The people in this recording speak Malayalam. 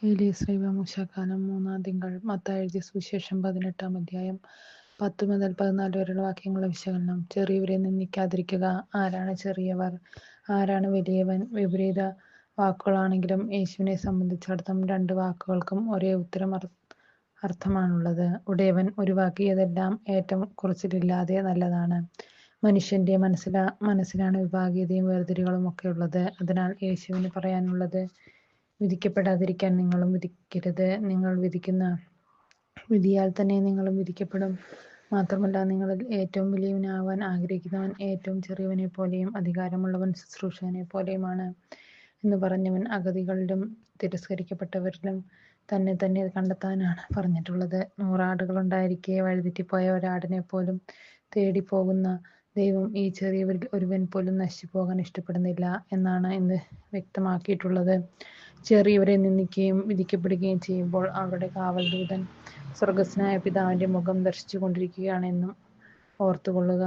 ഏലീശ്രീവ മൂശാകാലം 3-ാം തിങ്കൾ. മത്തായി എഴുതിയ സുവിശേഷം 18-ാം അധ്യായം 10 മുതൽ 14 വരെയുള്ള വാക്യങ്ങളുടെ വിശകലനം. ചെറിയവരെ നിന്ദിക്കാതിരിക്കുക. ആരാണ് ചെറിയവർ, ആരാണ് വലിയവൻ? വിപരീത വാക്കുകളാണെങ്കിലും യേശുവിനെ സംബന്ധിച്ചിടത്തോളം രണ്ട് വാക്കുകൾക്കും ഒരേ അർത്ഥമാണുള്ളത്. ഉടയവൻ ഒഴിവാക്കിയതെല്ലാം ഏറ്റവും കുറച്ചിലില്ലാതെ നല്ലതാണ്. മനുഷ്യന്റെ മനസ്സിലാണ് വിഭാഗീയതയും വേർതിരിവുകളും ഒക്കെയുള്ളത്. അതിനാൽ യേശുവിന് പറയാനുള്ളത്, വിധിക്കപ്പെടാതിരിക്കാൻ നിങ്ങളും വിധിക്കരുത്. നിങ്ങൾ വിധിക്കുന്ന വിധിയാൽ തന്നെ നിങ്ങളും വിധിക്കപ്പെടും. മാത്രമല്ല, നിങ്ങളിൽ ഏറ്റവും വലിയവനാവാൻ ആഗ്രഹിക്കുന്നവൻ ഏറ്റവും ചെറിയവനെ പോലെയും അധികാരമുള്ളവൻ ശുശ്രൂഷകനെ പോലെയുമാണ് എന്ന് പറഞ്ഞവൻ അഗതികളിലും തിരസ്കരിക്കപ്പെട്ടവരിലും തന്നെ തന്നെ കണ്ടെത്താനാണ് പറഞ്ഞിട്ടുള്ളത്. 100 ആടുകളുണ്ടായിരിക്കെ വഴിതെറ്റിപ്പോയ ഒരാടിനെ പോലും തേടിപ്പോകുന്ന ദൈവം ഈ ചെറിയവരിൽ ഒരുവൻ പോലും നശിച്ചുപോകാൻ ഇഷ്ടപ്പെടുന്നില്ല എന്നാണ് ഇന്ന് വ്യക്തമാക്കിയിട്ടുള്ളത്. ചെറിയവരെ നിന്ദിക്കുകയും വിധിക്കപ്പെടുകയും ചെയ്യുമ്പോൾ അവരുടെ കാവൽദൂതൻ സ്വർഗസ്ഥനായ പിതാവിന്റെ മുഖം ദർശിച്ചു കൊണ്ടിരിക്കുകയാണെന്നും ഓർത്തുകൊള്ളുക.